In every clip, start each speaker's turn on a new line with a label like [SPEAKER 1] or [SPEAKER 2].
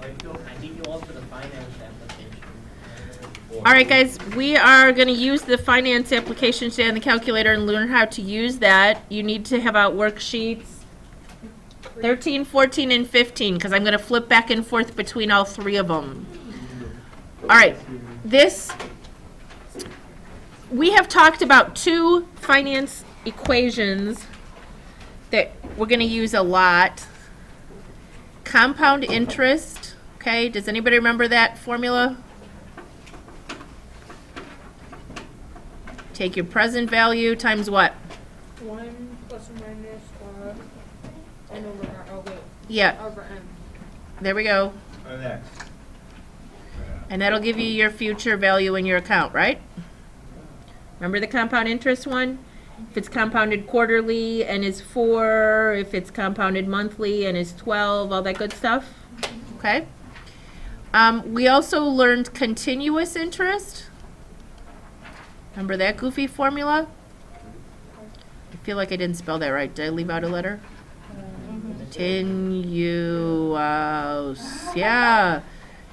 [SPEAKER 1] I think you also the finance application.
[SPEAKER 2] All right, guys, we are going to use the finance application today on the calculator and learn how to use that. You need to have out worksheets 13, 14, and 15 because I'm going to flip back and forth between all three of them. All right, we have talked about two finance equations that we're going to use a lot. Compound interest, okay, does anybody remember that formula? Take your present value times what?
[SPEAKER 3] 1 plus or minus n over r. Oh wait.
[SPEAKER 2] Yeah,
[SPEAKER 3] Over m.
[SPEAKER 2] there we go.
[SPEAKER 4] Next.
[SPEAKER 2] And that'll give you your future value in your account, right? Remember the compound interest one? If it's compounded quarterly and is 4, if it's compounded monthly and is 12, all that good stuff. Okay. We also learned continuous interest. Remember that goofy formula? I feel like I didn't spell that right. Did I leave out a letter? Continuous. Yeah.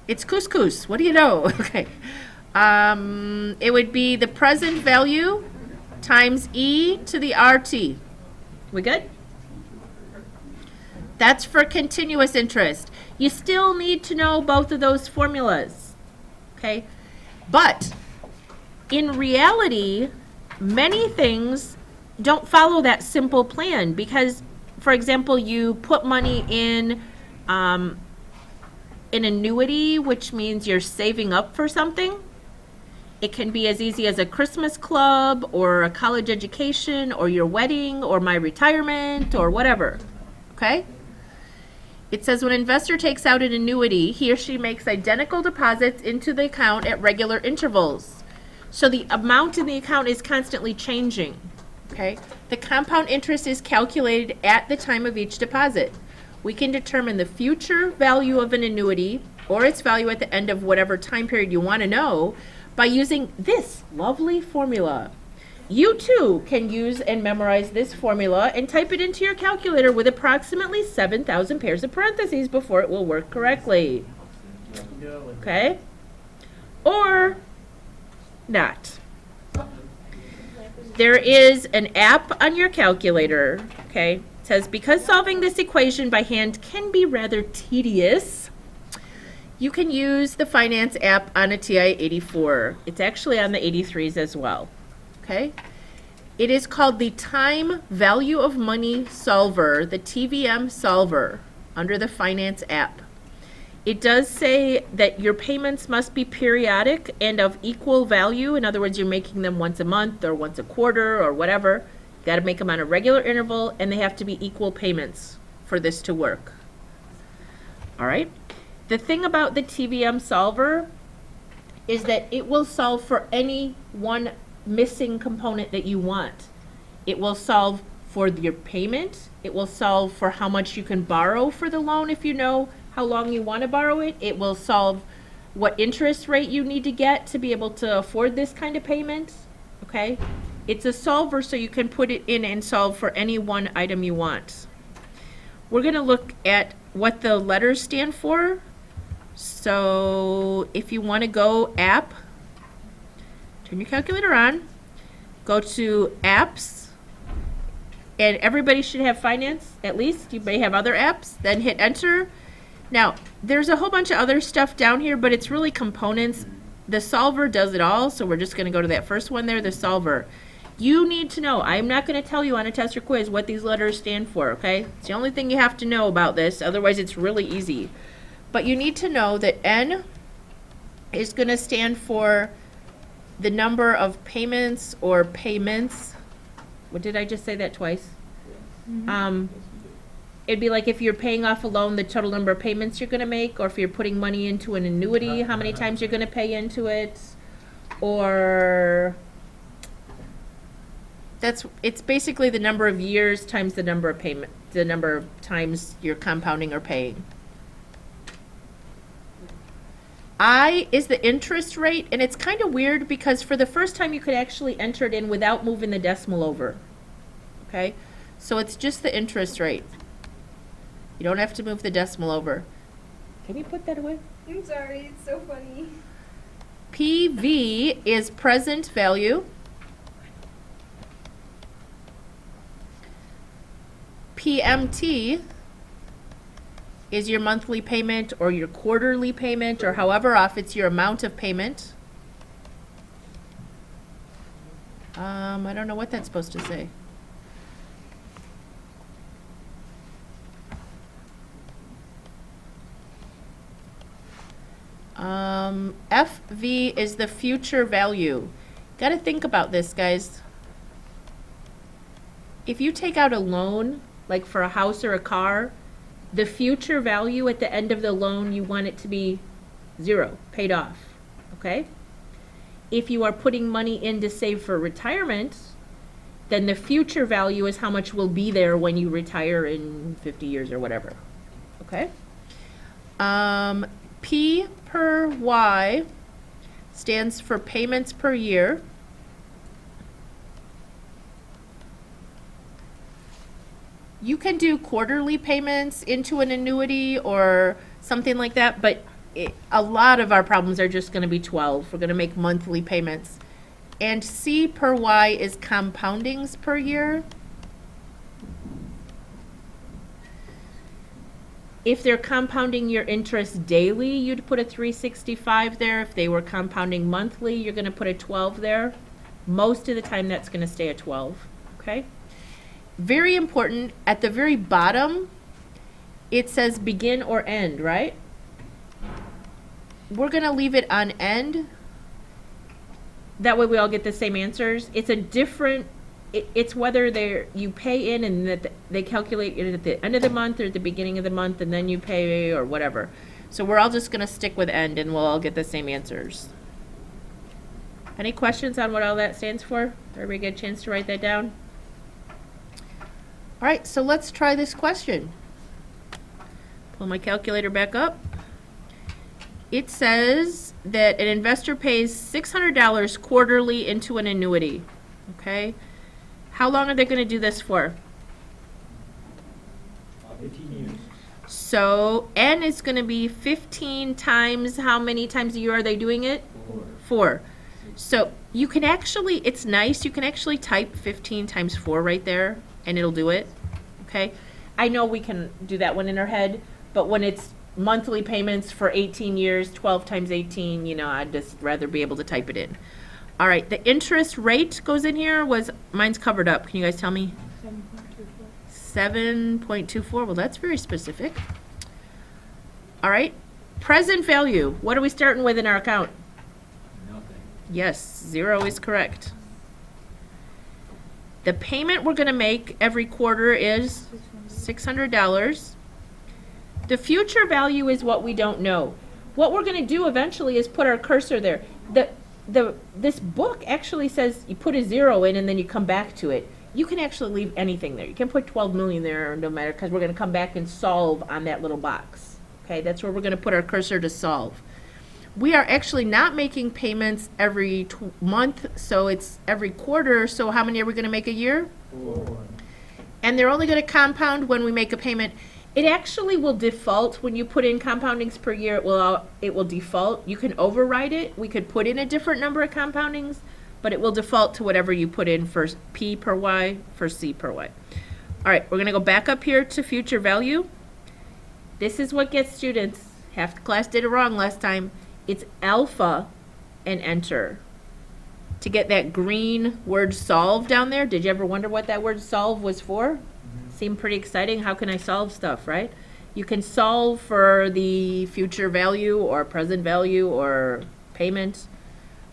[SPEAKER 2] It's couscous. What do you know? Okay. It would be the present value times e to the RT. We good? That's for continuous interest. You still need to know both of those formulas. Okay? But in reality, many things don't follow that simple plan because, for example, you put money in an annuity, which means you're saving up for something. It can be as easy as a Christmas club or a college education or your wedding or my retirement or whatever, okay? It says when an investor takes out an annuity, he or she makes identical deposits into the account at regular intervals. So the amount in the account is constantly changing, okay? The compound interest is calculated at the time of each deposit. We can determine the future value of an annuity or its value at the end of whatever time period you want to know by using this lovely formula. You too can use and memorize this formula and type it into your calculator with approximately 7,000 pairs of parentheses before it will work correctly. Okay? Or not. There is an app on your calculator, okay? It says, because solving this equation by hand can be rather tedious, you can use the finance app on a TI-84. It's actually on the 83s as well, okay? It is called the Time Value of Money Solver, the TVM Solver, under the finance app. It does say that your payments must be periodic and of equal value. In other words, you're making them once a month or once a quarter or whatever. You got to make them on a regular interval, and they have to be equal payments for this to work. All right? The thing about the TVM solver is that it will solve for any one missing component that you want. It will solve for your payment. It will solve for how much you can borrow for the loan if you know how long you want to borrow it. It will solve what interest rate you need to get to be able to afford this kind of payment. Okay? It's a solver so you can put it in and solve for any one item you want. We're going to look at what the letters stand for. So if you want to go app, turn your calculator on, go to apps, and everybody should have finance at least. You may have other apps, then hit enter. Now, there's a whole bunch of other stuff down here, but it's really components. The solver does it all, so we're just going to go to that first one there, the solver. You need to know, I'm not going to tell you on a test or quiz what these letters stand for, okay? It's the only thing you have to know about this, otherwise it's really easy. But you need to know that N is going to stand for the number of payments or payments. What did I just say that twice? It'd be like if you're paying off a loan, the total number of payments you're going to make, or if you're putting money into an annuity, how many times you're going to pay into it, or it's basically the number of years times the number of the number of times you're compounding or paying. I is the interest rate, and it's kind of weird because for the first time you could actually enter it in without moving the decimal over. Okay, so it's just the interest rate. You don't have to move the decimal over. Can you put that away?
[SPEAKER 3] I'm sorry, it's so funny.
[SPEAKER 2] PV is present value. PMT is your monthly payment or your quarterly payment or however off, it's your amount of payment. I don't know what that's supposed to say. FV is the future value. Got to think about this, guys. If you take out a loan, like for a house or a car, the future value at the end of the loan, you want it to be 0, paid off, okay? If you are putting money in to save for retirement, then the future value is how much will be there when you retire in 50 years or whatever, okay? P per Y stands for payments per year. You can do quarterly payments into an annuity or something like that, but a lot of our problems are just going to be 12. We're going to make monthly payments. And C per Y is compoundings per year. If they're compounding your interest daily, you'd put a 365 there. If they were compounding monthly, you're going to put a 12 there. Most of the time, that's going to stay at 12, okay? Very important, at the very bottom, it says begin or end, right? We're going to leave it on end. That way we all get the same answers. It's a different, it's whether you pay in and that they calculate it at the end of the month or at the beginning of the month and then you pay or whatever. So we're all just going to stick with end and we'll all get the same answers. Any questions on what all that stands for? Everybody get a chance to write that down? All right, so let's try this question. Pull my calculator back up. It says that an investor pays $600 quarterly into an annuity, okay? How long are they going to do this for?
[SPEAKER 4] 15 years.
[SPEAKER 2] So N is going to be 15 times, how many times a year are they doing it?
[SPEAKER 4] 4.
[SPEAKER 2] 4. So you can actually, it's nice, you can actually type 15 times 4 right there, and it'll do it, okay? I know we can do that one in our head, but when it's monthly payments for 18 years, 12 times 18, you know, I'd just rather be able to type it in. All right, the interest rate goes in here, mine's covered up. Can you guys tell me? 7.24, well, that's very specific. All right, present value, what are we starting with in our account?
[SPEAKER 4] Nothing.
[SPEAKER 2] Yes, 0 is correct. The payment we're going to make every quarter is $600. The future value is what we don't know. What we're going to do eventually is put our cursor there. This book actually says you put a 0 in and then you come back to it. You can actually leave anything there. You can put 12 million there, no matter, because we're going to come back and solve on that little box. Okay, that's where we're going to put our cursor to solve. We are actually not making payments every month, so it's every quarter. So how many are we going to make a year?
[SPEAKER 4] 4.
[SPEAKER 2] And they're only going to compound when we make a payment. It actually will default when you put in compoundings per year. It will default. You can override it. We could put in a different number of compoundings, but it will default to whatever you put in for P per Y, for C per Y. All right, we're going to go back up here to future value. This is what gets students. Half the class did it wrong last time. It's alpha and enter. To get that green word solve down there, did you ever wonder what that word solve was for? Seemed pretty exciting. How can I solve stuff, right? You can solve for the future value or present value or payment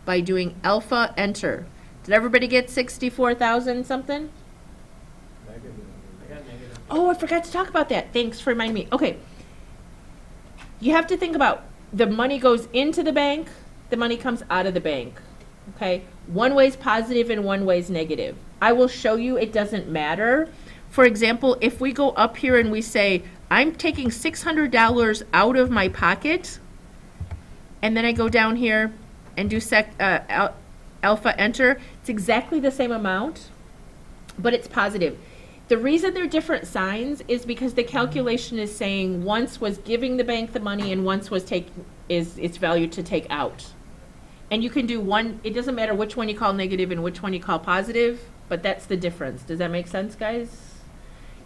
[SPEAKER 2] by doing alpha enter. Did everybody get 64,000 something?
[SPEAKER 4] Negative.
[SPEAKER 1] I got negative.
[SPEAKER 2] Oh, I forgot to talk about that. Thanks for reminding me. Okay. You have to think about the money goes into the bank, the money comes out of the bank. Okay? One way is positive and one way is negative. I will show you it doesn't matter. For example, if we go up here and we say, I'm taking $600 out of my pocket, and then I go down here and do alpha enter, it's exactly the same amount, but it's positive. The reason they're different signs is because the calculation is saying once was giving the bank the money and once was is its value to take out. And you can do one, it doesn't matter which one you call negative and which one you call positive, but that's the difference. Does that make sense, guys?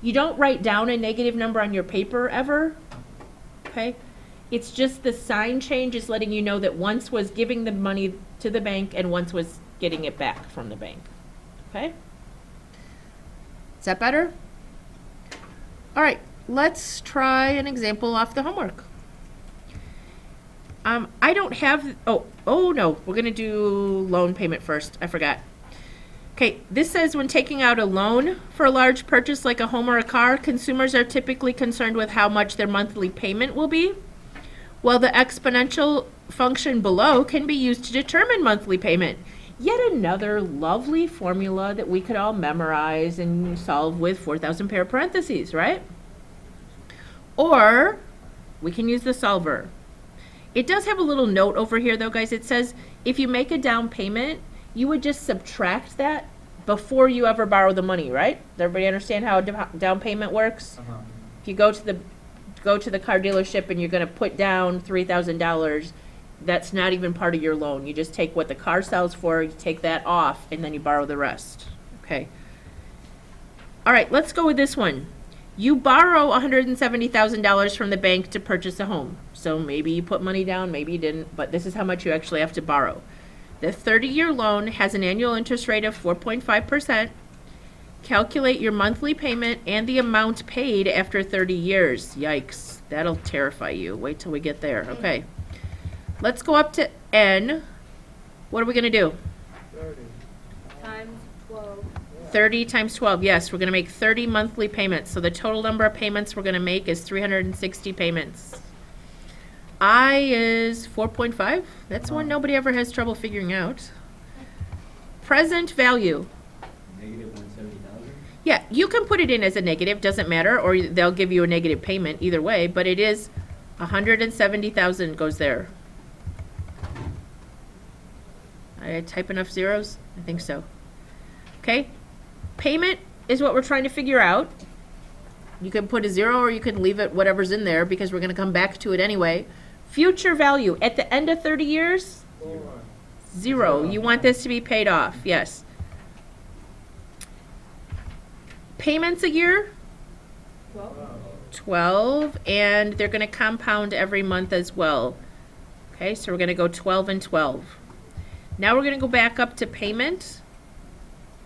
[SPEAKER 2] You don't write down a negative number on your paper ever, okay? It's just the sign change is letting you know that once was giving the money to the bank and once was getting it back from the bank, okay? Is that better? All right, let's try an example off the homework. I don't have, oh no, we're gonna do loan payment first, I forgot. Okay, this says when taking out a loan for a large purchase like a home or a car, consumers are typically concerned with how much their monthly payment will be. Well, the exponential function below can be used to determine monthly payment. Yet another lovely formula that we could all memorize and solve with 4,000 pair of parentheses, right? Or we can use the solver. It does have a little note over here though, guys. It says if you make a down payment, you would just subtract that before you ever borrow the money, right? Does everybody understand how a down payment works? If you go to the car dealership and you're going to put down $3,000, that's not even part of your loan. You just take what the car sells for, you take that off, and then you borrow the rest. Okay. All right, let's go with this one. You borrow $170,000 from the bank to purchase a home. So maybe you put money down, maybe you didn't, but this is how much you actually have to borrow. The 30-year loan has an annual interest rate of 4.5%. Calculate your monthly payment and the amount paid after 30 years. Yikes, that'll terrify you. Wait till we get there. Okay. Let's go up to N. What are we going to do?
[SPEAKER 3] 30 times 12.
[SPEAKER 2] 30 times 12. Yes, we're going to make 30 monthly payments. So the total number of payments we're going to make is 360 payments. I is 4.5. That's one nobody ever has trouble figuring out. Present value.
[SPEAKER 4] Negative 170,000?
[SPEAKER 2] Yeah, you can put it in as a negative, doesn't matter, or they'll give you a negative payment either way, but it is 170,000 goes there. I type enough zeros? I think so. Okay, payment is what we're trying to figure out. You can put a zero or you can leave it whatever's in there because we're going to come back to it anyway. Future value at the end of 30 years? Zero. You want this to be paid off, yes. Payments a year? 12, and they're going to compound every month as well. Okay, so we're going to go 12 and 12. Now we're going to go back up to payment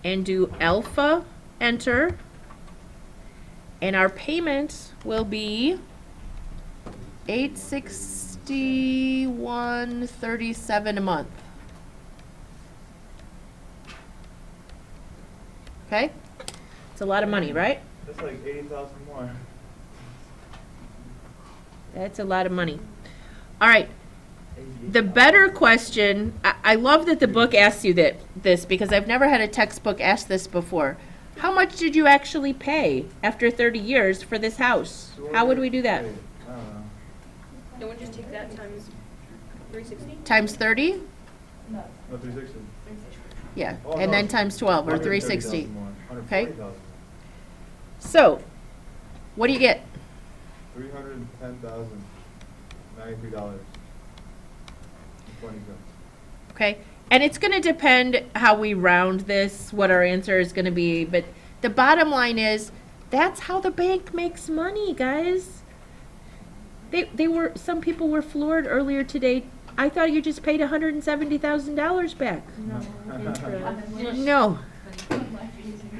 [SPEAKER 2] and do alpha, enter, and our payment will be $861.37 a month. Okay? It's a lot of money, right?
[SPEAKER 5] That's like 80,000 more.
[SPEAKER 2] That's a lot of money. All right. The better question, I love that the book asks you this because I've never had a textbook ask this before. How much did you actually pay after 30 years for this house? How would we do that?
[SPEAKER 5] I don't know.
[SPEAKER 3] No one just take that times 360?
[SPEAKER 2] Times 30?
[SPEAKER 5] No, 360.
[SPEAKER 2] Yeah.
[SPEAKER 5] Oh,
[SPEAKER 2] And
[SPEAKER 5] no.
[SPEAKER 2] then times 12 or
[SPEAKER 5] 130,000
[SPEAKER 2] 360.
[SPEAKER 5] more.
[SPEAKER 2] Okay.
[SPEAKER 5] 140,000.
[SPEAKER 2] So, what do you get?
[SPEAKER 5] $310,093.20.
[SPEAKER 2] Okay, and it's going to depend how we round this, what our answer is going to be, but the bottom line is that's how the bank makes money, guys. Some people were floored earlier today. I thought you just paid $170,000 back. No.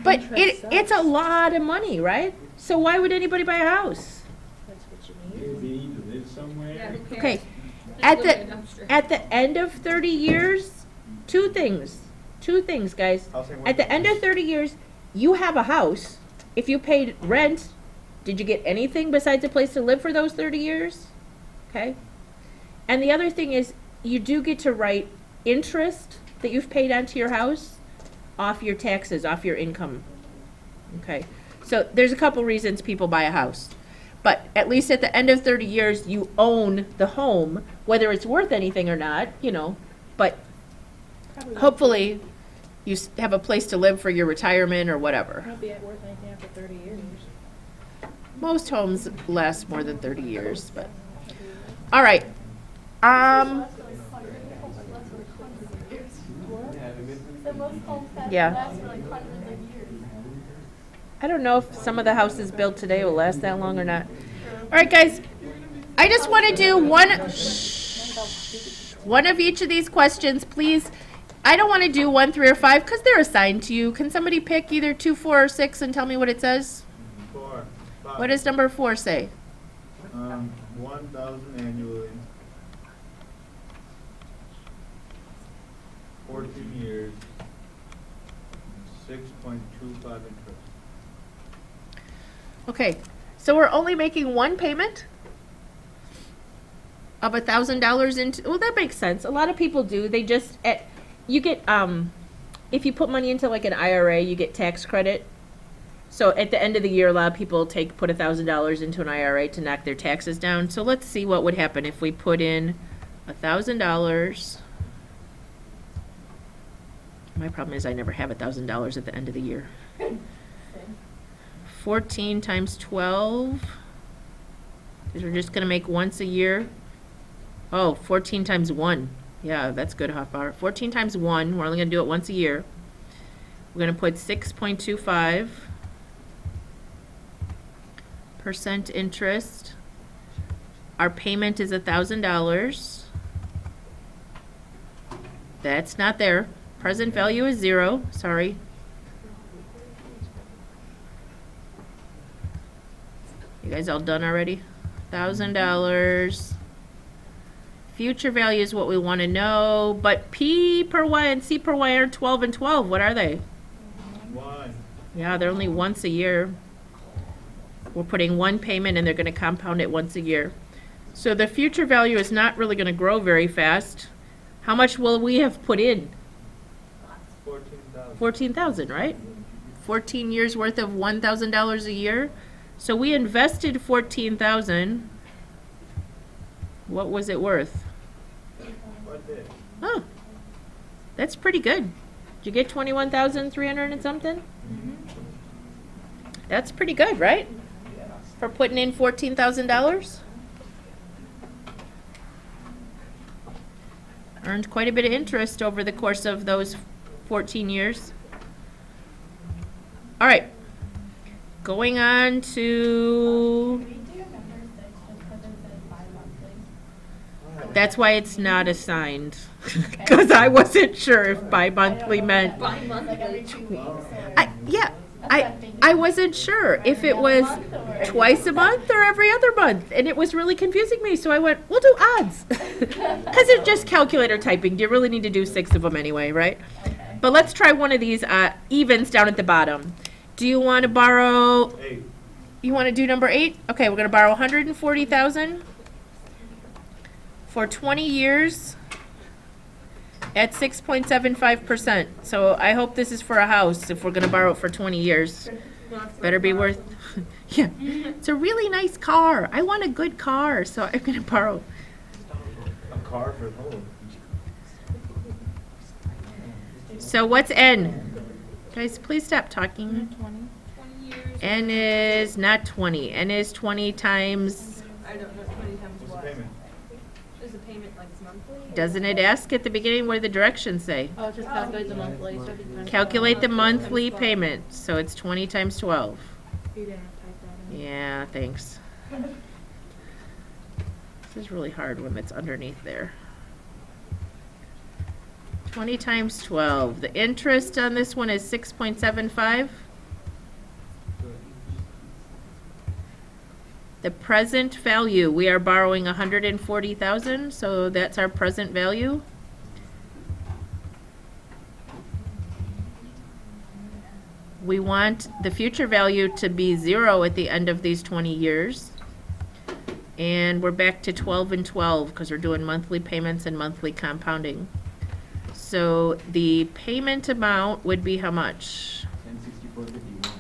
[SPEAKER 2] But it's a lot of money, right? So why would anybody buy a house?
[SPEAKER 3] That's what you
[SPEAKER 4] Maybe they need to live somewhere?
[SPEAKER 3] Yeah, who cares?
[SPEAKER 2] Okay.
[SPEAKER 3] Just live in a dumpster.
[SPEAKER 2] At the end of 30 years, two things, guys. At the end of 30 years, you have a house. If you paid rent, did you get anything besides a place to live for those 30 years? Okay. And the other thing is, you do get to write interest that you've paid onto your house off your taxes, off your income. Okay. So there's a couple reasons people buy a house. But at least at the end of 30 years, you own the home, whether it's worth anything or not, but hopefully have a place to live for your retirement or whatever.
[SPEAKER 3] Won't be worth anything after 30 years.
[SPEAKER 2] Most homes last more than 30 years, but, all right.
[SPEAKER 6] So most homes have
[SPEAKER 2] Yeah.
[SPEAKER 6] last for like hundreds of years.
[SPEAKER 2] I don't know if some of the houses built today will last that long or not. All right, guys, I just want to do one of each of these questions, please. I don't want to do 1, 3, or 5 because they're assigned to you. Can somebody pick either 2, 4, or 6 and tell me what it says?
[SPEAKER 5] 4, 5.
[SPEAKER 2] What does number 4 say?
[SPEAKER 5] 1,000 annually. 14 years. 6.25 interest.
[SPEAKER 2] Okay, so we're only making one payment of $1,000 into, well, that makes sense. A lot of people do. They just, you get, if you put money into like an IRA, you get tax credit. So at the end of the year, a lot of people put $1,000 into an IRA to knock their taxes down. So let's see what would happen if we put in $1,000. My problem is I never have $1,000 at the end of the year. 14 times 12. Because we're just going to make once a year. Oh, 14 times 1. Yeah, that's good, Hoffbauer. 14 times 1. We're only going to do it once a year. We're going to put 6.25% interest. Our payment is $1,000. That's not there. Present value is 0. Sorry. You guys all done already? $1,000. Future value is what we want to know, but P per Y and C per Y are 12 and 12. What are they?
[SPEAKER 5] Why?
[SPEAKER 2] Yeah, they're only once a year. We're putting one payment and they're going to compound it once a year. So the future value is not really going to grow very fast. How much will we have put in?
[SPEAKER 5] 14,000.
[SPEAKER 2] 14,000, right? 14 years worth of $1,000 a year. So we invested 14,000. What was it worth?
[SPEAKER 5] What did?
[SPEAKER 2] Oh, that's pretty good. Did you get 21,300 and something? That's pretty good, right? For putting in $14,000? Earned quite a bit of interest over the course of those 14 years. All right. Going on to,
[SPEAKER 6] We do number 6 just because it says bi-monthly.
[SPEAKER 2] that's why it's not assigned. Because I wasn't sure if bi-monthly meant.
[SPEAKER 6] Bi-monthly. Like every 2 weeks or.
[SPEAKER 2] I wasn't sure if it was twice a month or every other month, and it was really confusing me, so I went, we'll do odds. Because it's just calculator typing. Do you really need to do 6 of them anyway, right?
[SPEAKER 6] Okay.
[SPEAKER 2] But let's try one of these evens down at the bottom. Do you want to borrow,
[SPEAKER 5] 8.
[SPEAKER 2] you want to do number 8? Okay, we're going to borrow $140,000 for 20 years at 6.75%. So I hope this is for a house if we're going to borrow it for 20 years. Better be worth, yeah. It's a really nice car. I want a good car, so I'm going to borrow.
[SPEAKER 5] A car for home.
[SPEAKER 2] So what's N? Guys, please stop talking.
[SPEAKER 3] 20 years.
[SPEAKER 2] N is not 20. N is 20 times,
[SPEAKER 3] I don't know, 20 times
[SPEAKER 5] What's the
[SPEAKER 3] what?
[SPEAKER 5] payment?
[SPEAKER 3] Is the payment like monthly?
[SPEAKER 2] doesn't it ask at the beginning what do the directions say?
[SPEAKER 3] Oh, just calculate the monthly. So if you times
[SPEAKER 2] Calculate the
[SPEAKER 3] 12,
[SPEAKER 2] monthly
[SPEAKER 3] times 12.
[SPEAKER 2] payment. So it's 20 times 12.
[SPEAKER 3] You didn't type that in.
[SPEAKER 2] Yeah, thanks. This is really hard when it's underneath there. 20 times 12. The interest on this one is 6.75. The present value, we are borrowing 140,000, so that's our present value. We want the future value to be 0 at the end of these 20 years. And we're back to 12 and 12 because we're doing monthly payments and monthly compounding. So the payment amount would be how much?
[SPEAKER 4] 1064.51.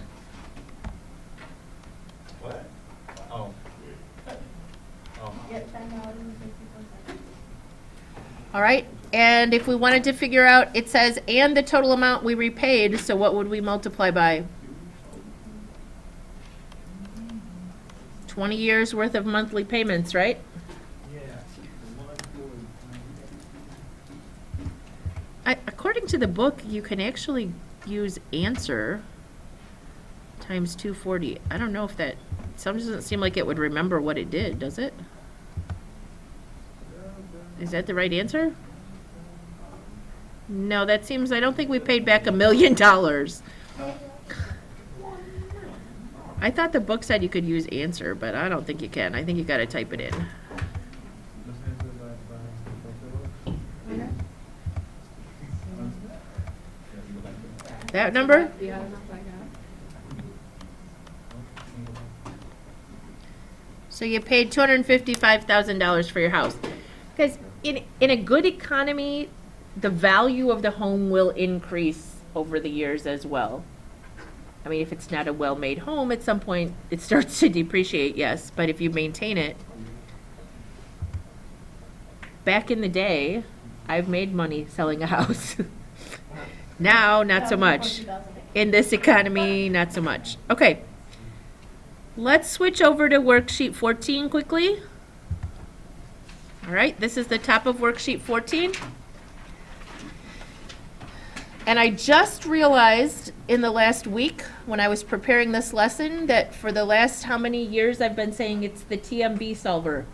[SPEAKER 5] What? Oh. Oh.
[SPEAKER 6] Yep, $10.64.
[SPEAKER 2] All right, And if we wanted to figure out, it says, and the total amount we repaid, so what would we multiply by? 20 years worth of monthly payments, right? According to the book, you can actually use answer times 240. I don't know if that, doesn't seem like it would remember what it did, does it? Is that the right answer? No, that seems, I don't think we paid back $1 million. I thought the book said you could use answer, but I don't think you can. I think you gotta type it in. That number?
[SPEAKER 3] Yeah, that's what I got.
[SPEAKER 2] So you paid $255,000 for your house. Because in a good economy, the value of the home will increase over the years as well. I mean, if it's not a well-made home, at some point, it starts to depreciate, yes, but if you maintain it. Back in the day, I've made money selling a house. Now, not so much. In this economy, not so much. Okay. Let's switch over to worksheet 14 quickly. All right, this is the top of worksheet 14. And I just realized in the last week when I was preparing this lesson that for the last how many years I've been saying it's the TMB solver.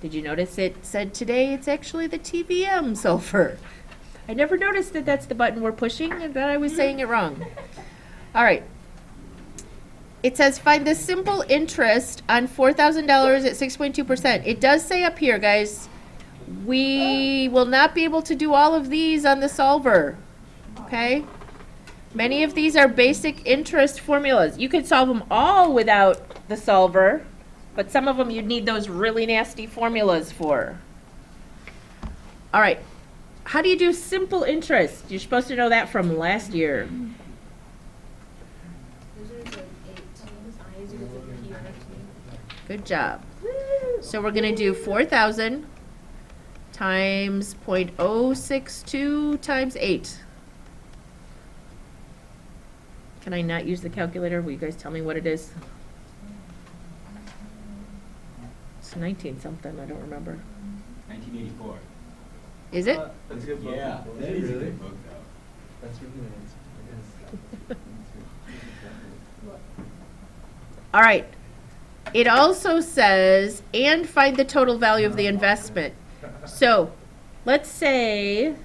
[SPEAKER 2] Did you notice it said today it's actually the TVM solver? I never noticed that that's the button we're pushing and that I was saying it wrong. All right. It says find the simple interest on $4,000 at 6.2%. It does say up here, guys, we will not be able to do all of these on the solver. Okay? Many of these are basic interest formulas. You could solve them all without the solver, but some of them you'd need those really nasty formulas for. All right. How do you do simple interest? You're supposed to know that from last year. Good job. So we're going to do 4,000 times 0.062 times 8. Can I not use the calculator? Will you guys tell me what it is? It's 19 something, I don't remember.
[SPEAKER 4] 1984.
[SPEAKER 2] Is it?
[SPEAKER 5] That's a good book.
[SPEAKER 4] Yeah, that is a good book though.
[SPEAKER 5] That's really nice.
[SPEAKER 2] All right. It also says, and find the total value of the investment. So, let's say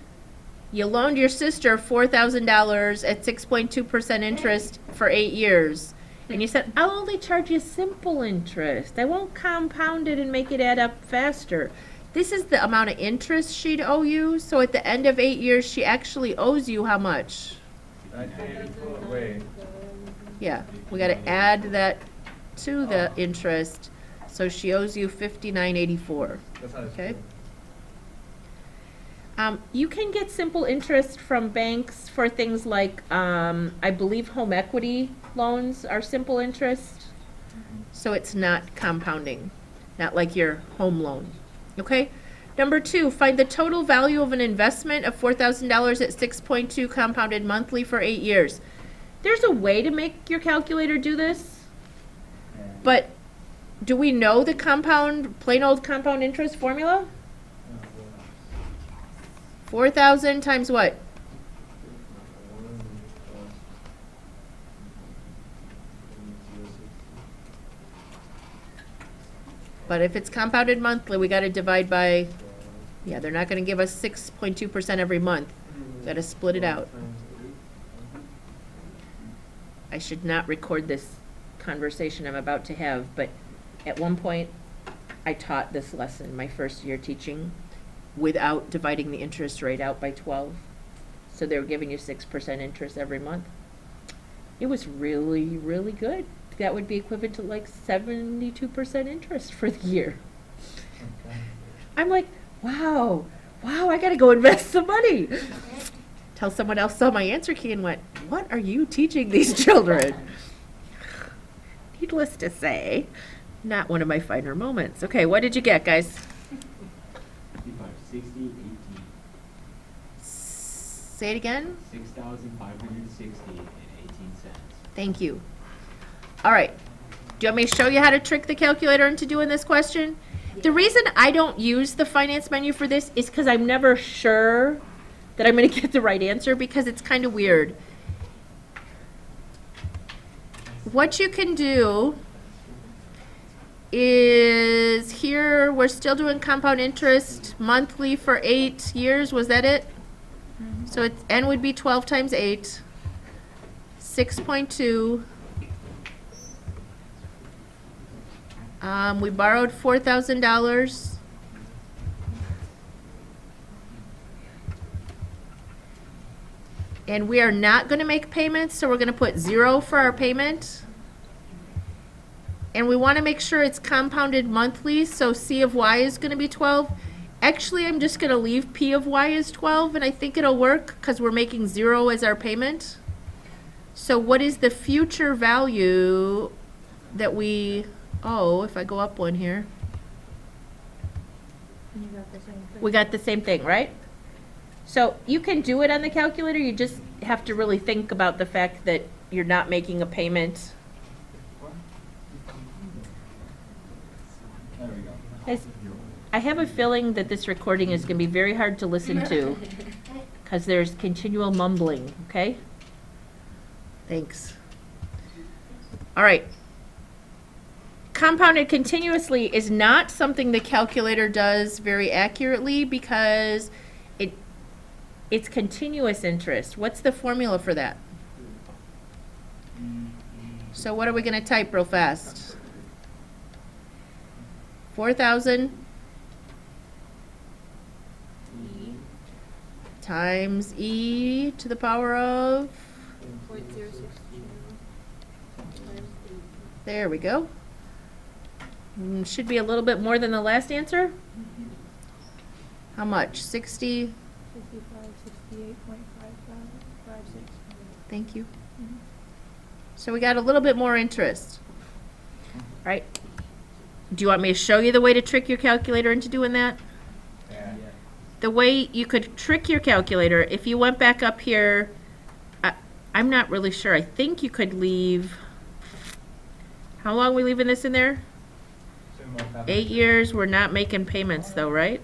[SPEAKER 2] you loaned your sister $4,000 at 6.2% interest for 8 years. And you said, I'll only charge you simple interest. I won't compound it and make it add up faster. This is the amount of interest she'd owe you. So at the end of 8 years, she actually owes you how much?
[SPEAKER 5] 1984. Wait.
[SPEAKER 2] Yeah, we got to add that to the interest. So she owes you $59.84.
[SPEAKER 5] That's how it's
[SPEAKER 2] Okay.
[SPEAKER 5] true.
[SPEAKER 2] You can get simple interest from banks for things like, I believe home equity loans are simple interest. So it's not compounding, not like your home loan. Okay? Number 2, find the total value of an investment of $4,000 at 6.2 compounded monthly for 8 years. There's a way to make your calculator do this, but do we know the plain old compound interest formula? 4,000 times what? But if it's compounded monthly, we got to divide by, yeah, they're not going to give us 6.2% every month. Got to split it out. I should not record this conversation I'm about to have, but at one point, I taught this lesson my first year teaching without dividing the interest rate out by 12. So they were giving you 6% interest every month. It was really, really good. That would be equivalent to like 72% interest for the year. I'm like, wow, I got to go invest some money. Till someone else saw my answer key and went, what are you teaching these children? Needless to say, not one of my finer moments. Okay, what did you get, guys?
[SPEAKER 4] 55, 60, 18.
[SPEAKER 2] Say it again.
[SPEAKER 4] 6,560.18.
[SPEAKER 2] Thank you. All right. Do you want me to show you how to trick the calculator into doing this question? The reason I don't use the finance menu for this is because I'm never sure that I'm going to get the right answer because it's kind of weird. What you can do is here, we're still doing compound interest monthly for 8 years. Was that it? So it's, N would be 12 times 8, 6.2. We borrowed $4,000. And we are not going to make payments, so we're going to put 0 for our payment. And we want to make sure it's compounded monthly, so C of Y is going to be 12. Actually, I'm just going to leave P of Y as 12, and I think it'll work because we're making 0 as our payment. So what is the future value that we owe if I go up one here?
[SPEAKER 3] And you got the same thing.
[SPEAKER 2] We got the same thing, right? So you can do it on the calculator, you just have to really think about the fact that you're not making a payment.
[SPEAKER 4] There we go.
[SPEAKER 2] Guys, I have a feeling that this recording is going to be very hard to listen to because there's continual mumbling, okay? Thanks. All right. Compounded continuously is not something the calculator does very accurately because it's continuous interest. What's the formula for that? So what are we going to type real fast? 4,000 times e to the power of,
[SPEAKER 3] 0.062 times
[SPEAKER 2] there we go. Should be a little bit more than the last answer. How much? 60?
[SPEAKER 3] 55, 68.5556.
[SPEAKER 2] Thank you. So we got a little bit more interest. Right? Do you want me to show you the way to trick your calculator into doing that?
[SPEAKER 5] Yeah.
[SPEAKER 2] The way you could trick your calculator, if you went back up here, I'm not really sure. I think you could leave, how long are we leaving this in there? 8 years. We're not making payments though, right?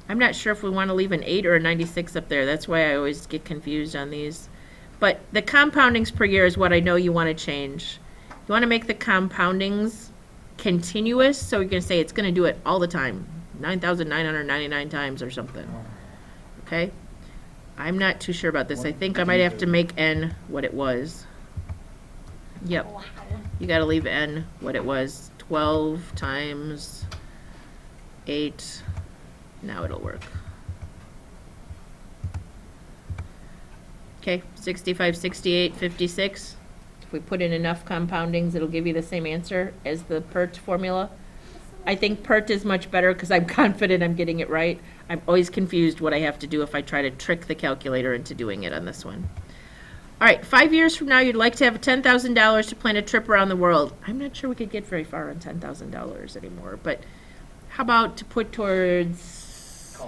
[SPEAKER 2] I'm not sure if we want to leave an 8 or a 96 up there. That's why I always get confused on these. But the compoundings per year is what I know you want to change. You want to make the compoundings continuous, so you're going to say it's going to do it all the time, 9,999 times or something. Okay? I'm not too sure about this. I think I might have to make N what it was. Yep. You got to leave N what it was. 12 times 8. Now it'll work. Okay, 65, 68, 56. If we put in enough compoundings, it'll give you the same answer as the PERT formula. I think PERT is much better because I'm confident I'm getting it right. I'm always confused what I have to do if I try to trick the calculator into doing it on this one. All right, 5 years from now, you'd like to have $10,000 to plan a trip around the world. I'm not sure we could get very far on $10,000 anymore, but how about to put towards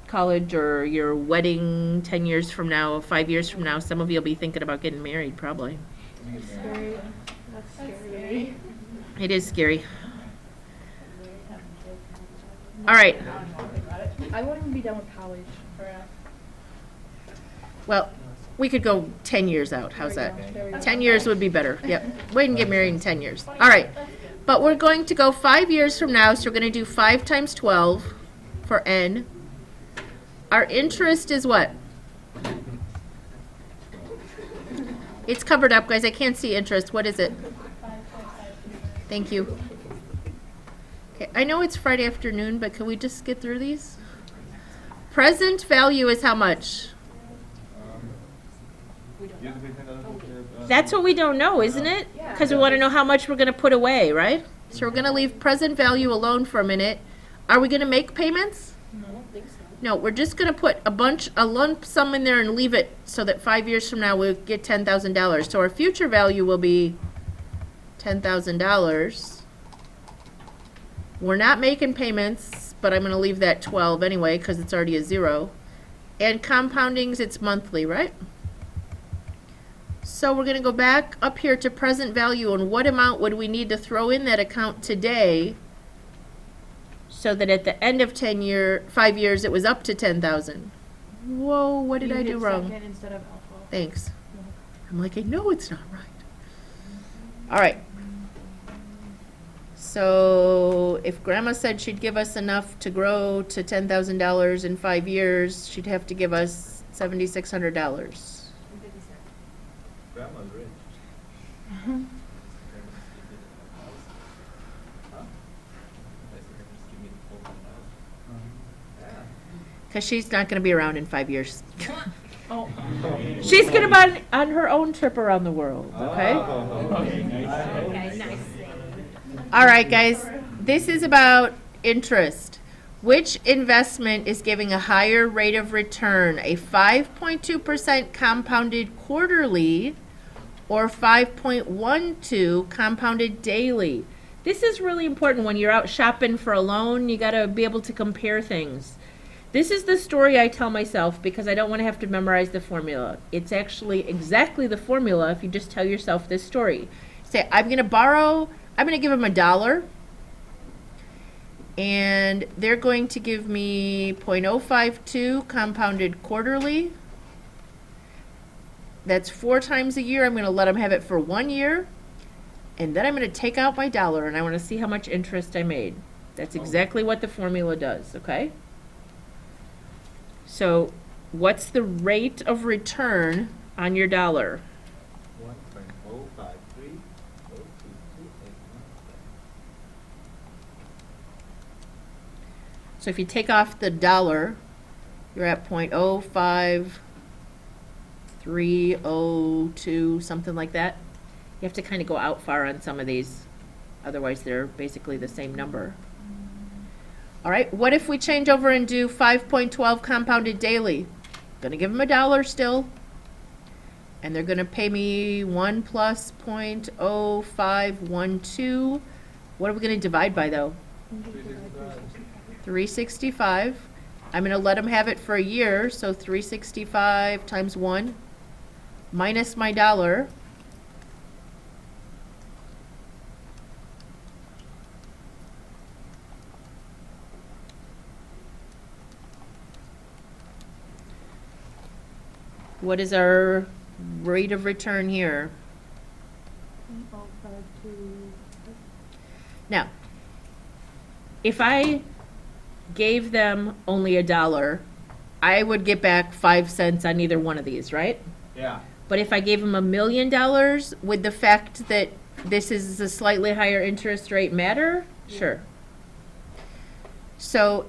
[SPEAKER 2] college or your wedding 10 years from now, 5 years from now? Some of you will be thinking about getting married, probably.
[SPEAKER 3] Scary. That's scary.
[SPEAKER 2] It is scary. All right.
[SPEAKER 3] I wouldn't even be done with college.
[SPEAKER 2] Well, we could go 10 years out. How's that?
[SPEAKER 3] There we go.
[SPEAKER 2] 10 years would be better. Yep. Wait and get married in 10 years. All right. But we're going to go 5 years from now, so we're going to do 5 times 12 for N. Our interest is what? It's covered up, guys. I can't see interest. What is it? Thank you. Okay, I know it's Friday afternoon, but can we just get through these? Present value is how much? That's what we don't know, isn't it? Because we want to know how much we're going to put away, right? So we're going to leave present value alone for a minute. Are we going to make payments? No, we're just going to put a lump sum in there and leave it so that 5 years from now we'll get $10,000. So our future value will be $10,000. We're not making payments, but I'm going to leave that 12 anyway because it's already a 0. And compoundings, it's monthly, right? So we're gonna go back up here to present value, and what amount would we need to throw in that account today so that at the end of 5 years, it was up to 10,000? Whoa, what did I do wrong?
[SPEAKER 3] Instead of alpha.
[SPEAKER 2] Thanks. I'm like, I know it's not right. All right. So if grandma said she'd give us enough to grow to $10,000 in 5 years, she'd have to give us $7,600.
[SPEAKER 5] Grandma's rich.
[SPEAKER 2] Because she's not going to be around in 5 years.
[SPEAKER 3] Oh.
[SPEAKER 2] She's going to be on her own trip around the world, okay?
[SPEAKER 4] Okay, nice.
[SPEAKER 6] Okay, nice.
[SPEAKER 2] All right, guys, this is about interest. Which investment is giving a higher rate of return, a 5.2% compounded quarterly or 5.12 compounded daily? This is really important when you're out shopping for a loan. You got to be able to compare things. This is the story I tell myself because I don't want to have to memorize the formula. It's actually exactly the formula if you just tell yourself this story. Say, I'm going to give them $1, and they're going to give me 0.052 compounded quarterly. That's 4 times a year. I'm going to let them have it for 1 year, and then I'm going to take out my $1, and I want to see how much interest I made. That's exactly what the formula does, okay? So what's the rate of return on your $1?
[SPEAKER 5] 1.05302281.
[SPEAKER 2] So if you take off the $1, you're at 0.05302, something like that. You have to kind of go out far on some of these, otherwise they're basically the same number. All right, what if we change over and do 5.12 compounded daily? Gonna give them $1 still, and they're gonna pay me 1 plus 0.0512. What are we gonna divide by though? 365. I'm going to let them have it for a year, so 365 times 1 minus my $1. What is our rate of return here? Now, if I gave them only $1, I would get back 5 cents on either one of these, right?
[SPEAKER 5] Yeah.
[SPEAKER 2] But if I gave them $1 million, would the fact that this is a slightly higher interest rate matter? Sure. So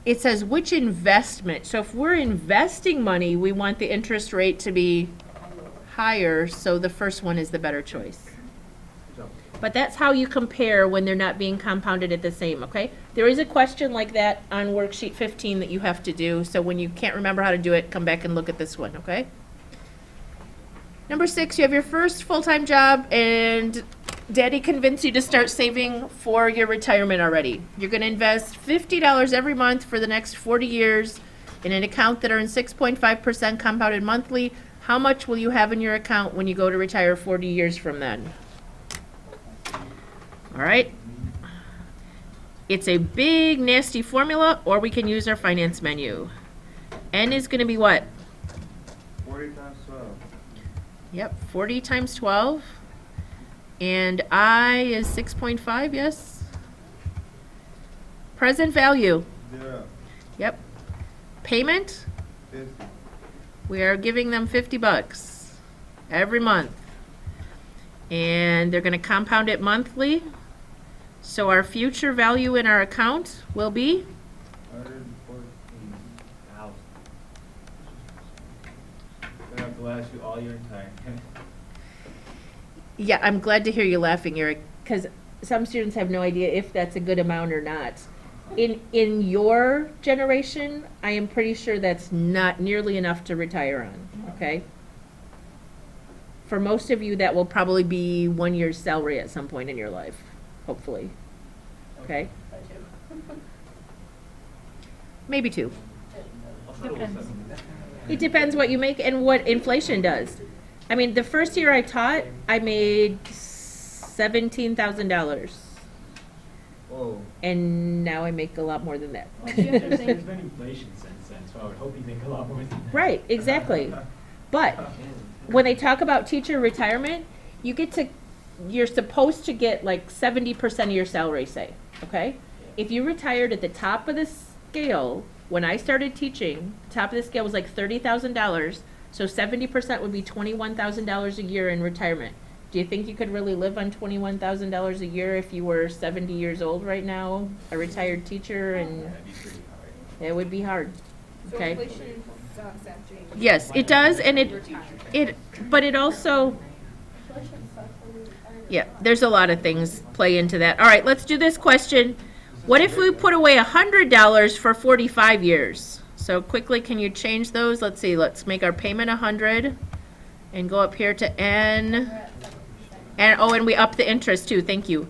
[SPEAKER 2] it says which investment. So if we're investing money, we want the interest rate to be higher, so the first one is the better choice. But that's how you compare when they're not being compounded at the same, okay? There is a question like that on worksheet 15 that you have to do, so when you can't remember how to do it, come back and look at this one, okay? Number 6, you have your first full-time job, and Daddy convinced you to start saving for your retirement already. You're going to invest $50 every month for the next 40 years in an account that earns 6.5% compounded monthly. How much will you have in your account when you go to retire 40 years from then? All right. It's a big, nasty formula, or we can use our finance menu. N is going to be what?
[SPEAKER 5] 40 times 12.
[SPEAKER 2] Yep, 40 times 12. And I is 6.5, yes? Present value.
[SPEAKER 5] 0.
[SPEAKER 2] Yep. Payment,
[SPEAKER 5] 50.
[SPEAKER 2] we are giving them $50 every month. And they're going to compound it monthly. So our future value in our account will be
[SPEAKER 5] 114,000. Gonna have to last you all your time.
[SPEAKER 2] Yeah, I'm glad to hear you laughing, Eric, because some students have no idea if that's a good amount or not. In your generation, I am pretty sure that's not nearly enough to retire on, okay? For most of you, that will probably be 1 year's salary at some point in your life, hopefully. Okay? Maybe 2.
[SPEAKER 3] Depends.
[SPEAKER 2] It depends what you make and what inflation does. I mean, the first year I taught, I made $17,000.
[SPEAKER 5] Whoa.
[SPEAKER 2] And now I make a lot more than that.
[SPEAKER 3] But you have to
[SPEAKER 4] There's
[SPEAKER 3] think,
[SPEAKER 4] been inflation since then, so I would hope you make a lot more than that.
[SPEAKER 2] Right, exactly. But when they talk about teacher retirement, you're supposed to get like 70% of your salary, say, okay? If you retired at the top of the scale, when I started teaching, the top of the scale was like $30,000, so 70% would be $21,000 a year in retirement. Do you think you could really live on $21,000 a year if you were 70 years old right now, a retired teacher, and
[SPEAKER 4] That'd be pretty hard.
[SPEAKER 2] it would be hard,
[SPEAKER 3] so
[SPEAKER 2] okay?
[SPEAKER 3] inflation sucks after you.
[SPEAKER 2] Yes, it does, and
[SPEAKER 3] retire.
[SPEAKER 2] but it also,
[SPEAKER 6] Inflation sucks when we retire.
[SPEAKER 2] yeah, there's a lot of things play into that. All right, let's do this question. What if we put away $100 for 45 years? So quickly, can you change those? Let's see, let's make our payment 100 and go up here to N.
[SPEAKER 6] We're at 7%.
[SPEAKER 2] And we up the interest too, thank you.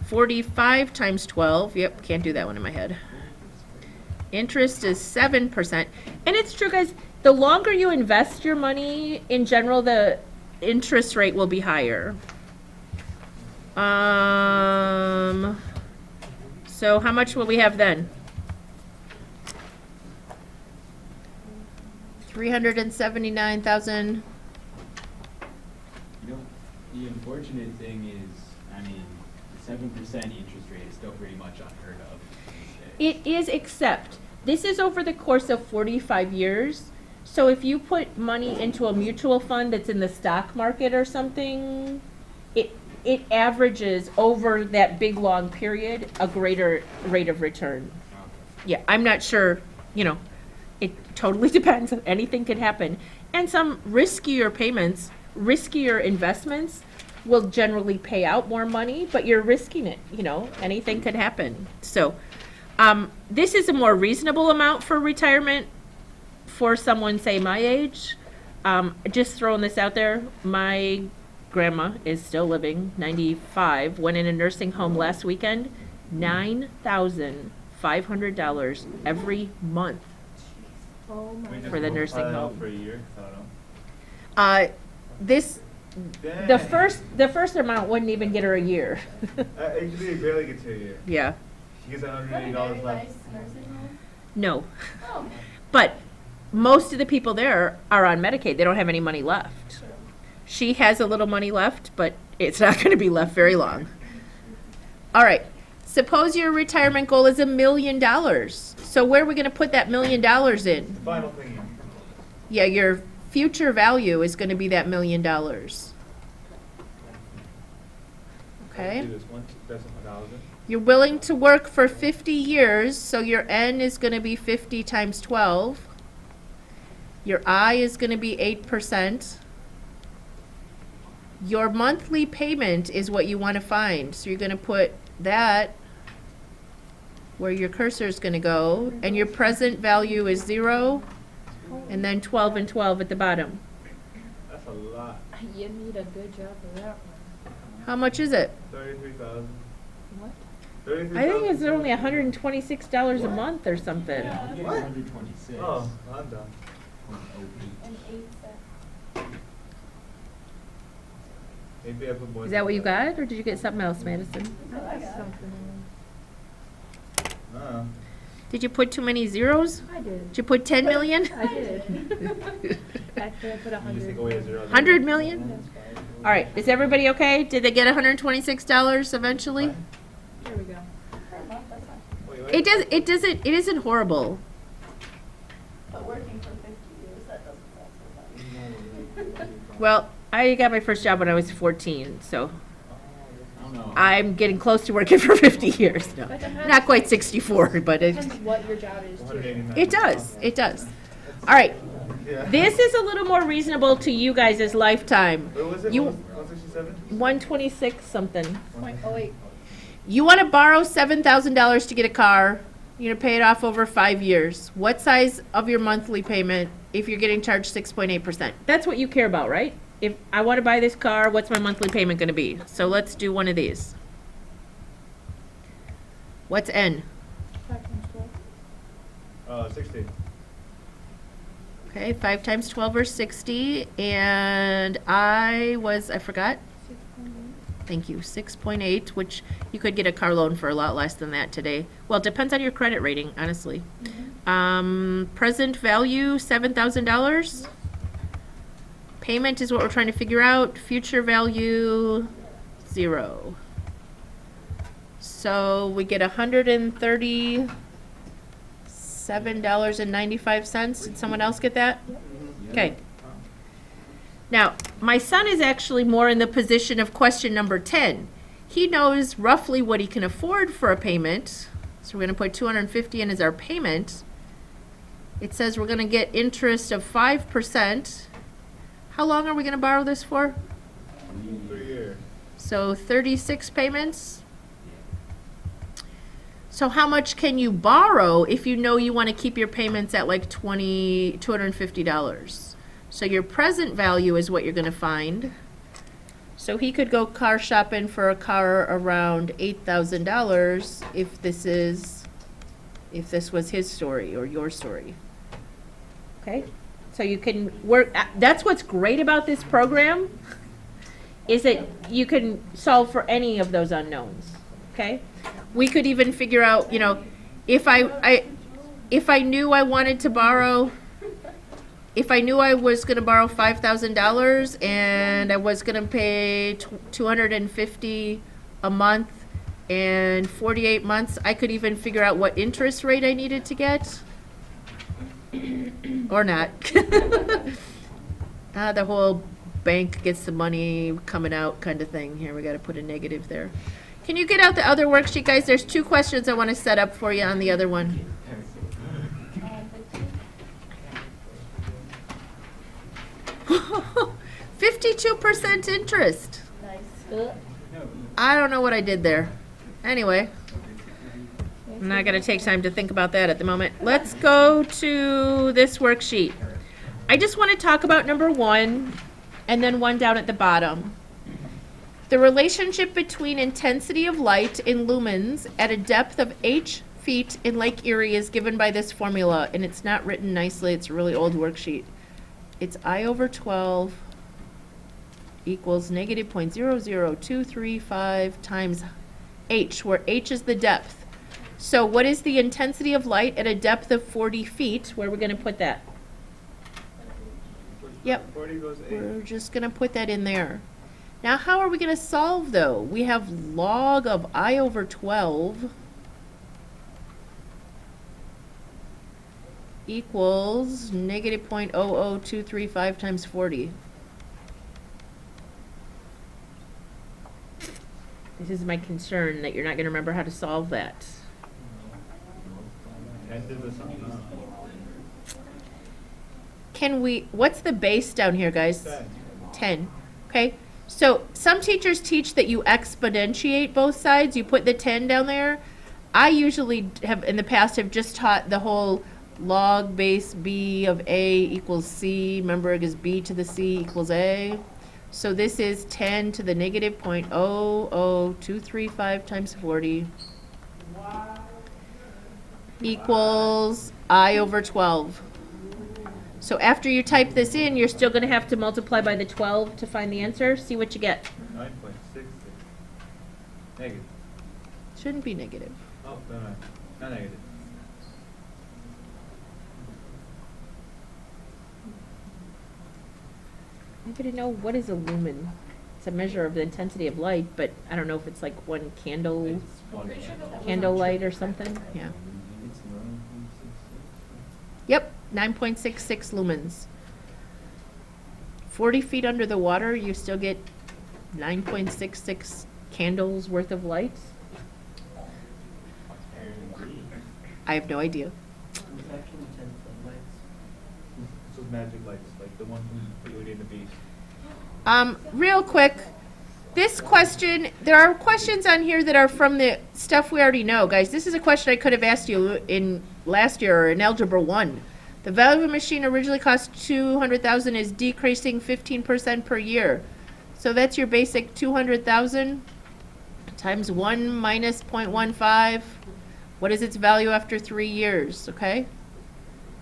[SPEAKER 2] 45 times 12, yep, can't do that one in my head. Interest is 7%. And it's true, guys, the longer you invest your money, in general, the interest rate will be higher. So how much will we have then? 379,000.
[SPEAKER 4] You know, the unfortunate thing is, I mean, 7% interest rate is still pretty much unheard of these days.
[SPEAKER 2] It is, except this is over the course of 45 years. So if you put money into a mutual fund that's in the stock market or something, it averages over that big, long period a greater rate of return. Yeah, I'm not sure, it totally depends. Anything could happen. And some riskier payments, riskier investments will generally pay out more money, but you're risking it, anything could happen. So, this is a more reasonable amount for retirement for someone, say, my age. Just throwing this out there, my grandma is still living, 95, went in a nursing home last weekend, $9,500 every month.
[SPEAKER 3] Oh my.
[SPEAKER 5] We just
[SPEAKER 2] For the nursing
[SPEAKER 5] tried it out
[SPEAKER 2] home.
[SPEAKER 5] For a year, I don't know.
[SPEAKER 2] This,
[SPEAKER 5] Dang.
[SPEAKER 2] the first amount wouldn't even get her a year.
[SPEAKER 5] Actually, it barely gets to a year.
[SPEAKER 2] Yeah,
[SPEAKER 5] She gets
[SPEAKER 6] Is that a
[SPEAKER 5] $180
[SPEAKER 6] very
[SPEAKER 5] left.
[SPEAKER 6] nice nursing home?
[SPEAKER 2] no.
[SPEAKER 6] Oh,
[SPEAKER 2] But most of the people there are on Medicaid. They don't have any money left.
[SPEAKER 6] true.
[SPEAKER 2] She has a little money left, but it's not going to be left very long. All right. Suppose your retirement goal is $1 million. So where are we going to put that $1 million in?
[SPEAKER 5] The final thing.
[SPEAKER 2] Yeah, your future value is going to be that $1 million. Okay.
[SPEAKER 5] Do this one. That's 1,000.
[SPEAKER 2] You're willing to work for 50 years, so your N is going to be 50 times 12. Your I is going to be 8%. Your monthly payment is what you want to find. So you're going to put that where your cursor is going to go, and your present value is 0, and then 12 and 12 at the bottom.
[SPEAKER 5] That's a lot.
[SPEAKER 3] You need a good job for that one.
[SPEAKER 2] How much is it?
[SPEAKER 5] 33,000.
[SPEAKER 3] What?
[SPEAKER 5] 33,000.
[SPEAKER 2] I think it's only $126 a month or something.
[SPEAKER 4] Yeah, I'm getting 126.
[SPEAKER 5] Oh, I'm done.
[SPEAKER 4] 0.08.
[SPEAKER 6] An 8 cent.
[SPEAKER 5] Maybe I put more.
[SPEAKER 2] Is that what you got, or did you get something else, Madison?
[SPEAKER 6] That's what I got.
[SPEAKER 3] Something.
[SPEAKER 2] Did you put too many zeros?
[SPEAKER 3] I did.
[SPEAKER 2] Did you put 10 million?
[SPEAKER 3] I did. Actually, I put
[SPEAKER 5] You just take
[SPEAKER 3] 100.
[SPEAKER 5] away a zero.
[SPEAKER 2] 100 million? All right, is everybody okay? Did they get $126 eventually?
[SPEAKER 3] There we go.
[SPEAKER 6] Per month, that's not,
[SPEAKER 2] It isn't horrible.
[SPEAKER 6] but working for 50 years, that doesn't sound so funny.
[SPEAKER 2] Well, I got my first job when I was 14, so
[SPEAKER 4] I don't know.
[SPEAKER 2] I'm getting close to working for 50 years now.
[SPEAKER 3] But depends-
[SPEAKER 2] Not quite 64, but
[SPEAKER 3] Depends what your job is too.
[SPEAKER 5] 189.
[SPEAKER 2] it does. All right,
[SPEAKER 5] Yeah.
[SPEAKER 2] this is a little more reasonable to you guys' lifetime.
[SPEAKER 5] What was it?
[SPEAKER 2] You-
[SPEAKER 5] 167?
[SPEAKER 2] 126 something.
[SPEAKER 3] Oh wait.
[SPEAKER 2] You want to borrow $7,000 to get a car. You're going to pay it off over 5 years. What size of your monthly payment if you're getting charged 6.8%? That's what you care about, right? If I want to buy this car, what's my monthly payment going to be? So let's do one of these. What's N?
[SPEAKER 3] 5 times 12.
[SPEAKER 5] 60.
[SPEAKER 2] Okay, 5 times 12 or 60, and I forgot.
[SPEAKER 3] 6.8.
[SPEAKER 2] Thank you, 6.8, which you could get a car loan for a lot less than that today. Well, it depends on your credit rating, honestly. Present value, $7,000. Payment is what we're trying to figure out. Future value, 0. So we get $137.95. Did someone else get that? Okay. Now, my son is actually more in the position of question number 10. He knows roughly what he can afford for a payment. So we're going to put $250 in as our payment. It says we're going to get interest of 5%. How long are we going to borrow this for?
[SPEAKER 5] 3 years.
[SPEAKER 2] So 36 payments. So how much can you borrow if you know you want to keep your payments at like $250? So your present value is what you're going to find. So he could go car shopping for a car around $8,000 if this was his story or your story. Okay? So you can work, that's what's great about this program, is that you can solve for any of those unknowns. Okay? We could even figure out, you know, if I knew I wanted to borrow, if I knew I was going to borrow $5,000 and I was going to pay $250 a month and 48 months, I could even figure out what interest rate I needed to get. Or not. The whole bank gets the money coming out kind of thing. Here, we got to put a negative there. Can you get out the other worksheet, guys? There's 2 questions I want to set up for you on the other one. 52% interest.
[SPEAKER 6] Nice.
[SPEAKER 2] I don't know what I did there. Anyway, I'm not going to take time to think about that at the moment. Let's go to this worksheet. I just want to talk about number 1 and then 1 down at the bottom. The relationship between intensity of light in lumens at a depth of h feet in Lake Erie is given by this formula, and it's not written nicely. It's a really old worksheet. It's I over 12 equals negative 0.00235 times h, where h is the depth. So what is the intensity of light at a depth of 40 feet? Where are we going to put that? Yep.
[SPEAKER 5] 40 goes 8.
[SPEAKER 2] We're just going to put that in there. Now, how are we going to solve, though? We have log of I over 12 equals negative 0.00235 times 40. This is my concern, that you're not going to remember how to solve that.
[SPEAKER 5] 10 to the something.
[SPEAKER 2] Can we, what's the base down here, guys?
[SPEAKER 5] 10.
[SPEAKER 2] 10. Okay, so some teachers teach that you exponentiate both sides. You put the 10 down there. I usually have, in the past, have just taught the whole log base b of a equals c. Remember, it is b to the c equals a. So this is 10 to the negative 0.00235 times 40 equals I over 12. So after you type this in, you're still going to have to multiply by the 12 to find the answer. See what you get.
[SPEAKER 5] 9.66. Negative.
[SPEAKER 2] Shouldn't be negative.
[SPEAKER 5] Oh, no, no. Not negative.
[SPEAKER 2] I'm going to know what is a lumen. It's a measure of the intensity of light, but I don't know if it's like one candle, candlelight or something. Yeah. Yep, 9.66 lumens. 40 feet under the water, you still get 9.66 candles worth of light. I have no idea.
[SPEAKER 1] It's actually 10 floodlights.
[SPEAKER 5] This was magic lights, like the one from Beauty and the Beast.
[SPEAKER 2] Real quick, this question, there are questions on here that are from the stuff we already know, guys. This is a question I could have asked you in last year or in Algebra 1. The value of a machine originally cost $200,000 is decreasing 15% per year. So that's your basic $200,000 times 1 minus 0.15. What is its value after 3 years, okay?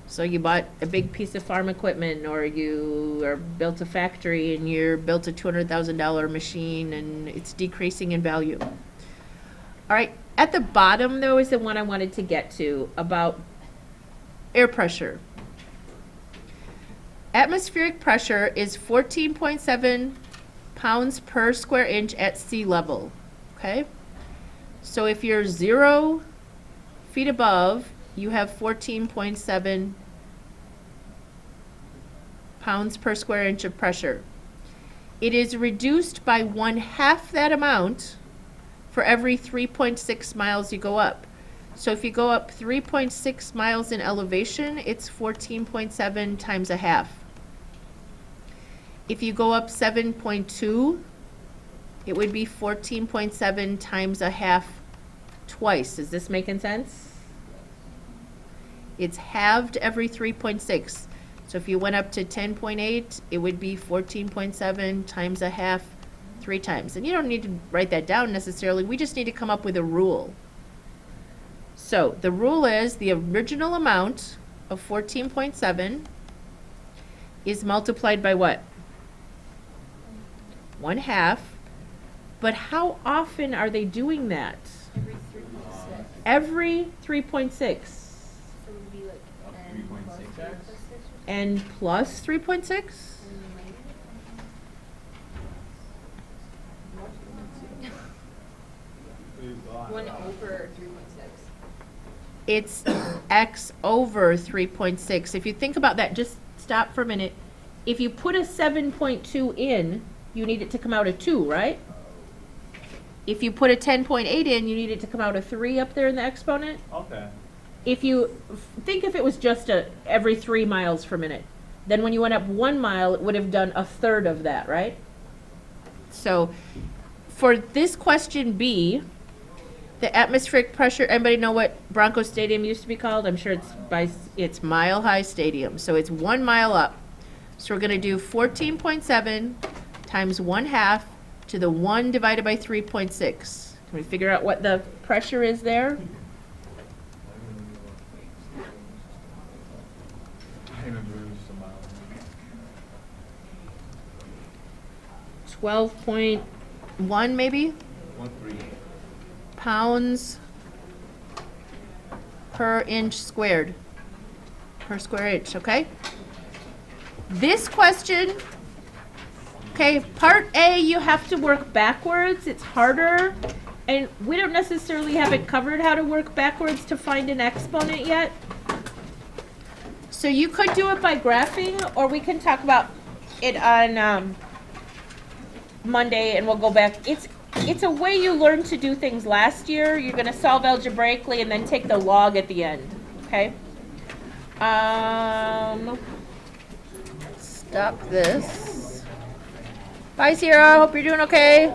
[SPEAKER 2] So you bought a big piece of farm equipment, or you or built a factory and you built a $200,000 machine and it's decreasing in value. All right, at the bottom though is the one I wanted to get to about air pressure. Atmospheric pressure is 14.7 pounds per square inch at sea level, okay? So if you're 0 feet above, you have 14.7 pounds per square inch of pressure. It is reduced by 1/2 that amount for every 3.6 miles you go up. So if you go up 3.6 miles in elevation, it's 14.7 times 1/2. If you go up 7.2, it would be 14.7 times 1/2 twice. Is this making sense? It's halved every 3.6. So if you went up to 10.8, it would be 14.7 times 1/2 3 times. And you don't need to write that down necessarily. We just need to come up with a rule. So the rule is the original amount of 14.7 is multiplied by what? 1/2. But how often are they doing that?
[SPEAKER 3] Every 3.6.
[SPEAKER 2] Every 3.6.
[SPEAKER 3] So it would be like
[SPEAKER 4] Up
[SPEAKER 3] n plus
[SPEAKER 4] 3.6x?
[SPEAKER 3] 3 plus 6 or something.
[SPEAKER 2] And plus 3.6?
[SPEAKER 3] One over 3.6.
[SPEAKER 2] It's x over 3.6. If you think about that, just stop for a minute. If you put a 7.2 in, you need it to come out a 2, right? If you put a 10.8 in, you need it to come out a 3 up there in the exponent.
[SPEAKER 5] Okay.
[SPEAKER 2] If you think if it was just every 3 miles per minute, then when you went up 1 mile, it would have done a third of that, right? So for this question B, the atmospheric pressure, anybody know what Bronco Stadium used to be called? I'm sure it's Mile High Stadium. So it's 1 mile up. So we're going to do 14.7 times 1/2 to the 1 divided by 3.6. Can we figure out what the pressure is there?
[SPEAKER 5] I remember it was some
[SPEAKER 2] 12.1 maybe
[SPEAKER 5] 1.3.
[SPEAKER 2] pounds per inch squared, per square inch, okay? This question, okay, part A, you have to work backwards. It's harder, and we don't necessarily have it covered how to work backwards to find an exponent yet. So you could do it by graphing, or we can talk about it on Monday, and we'll go back. It's a way you learned to do things last year. You're going to solve algebraically and then take the log at the end, okay? Stop this. Bye, Sierra. Hope you're doing okay.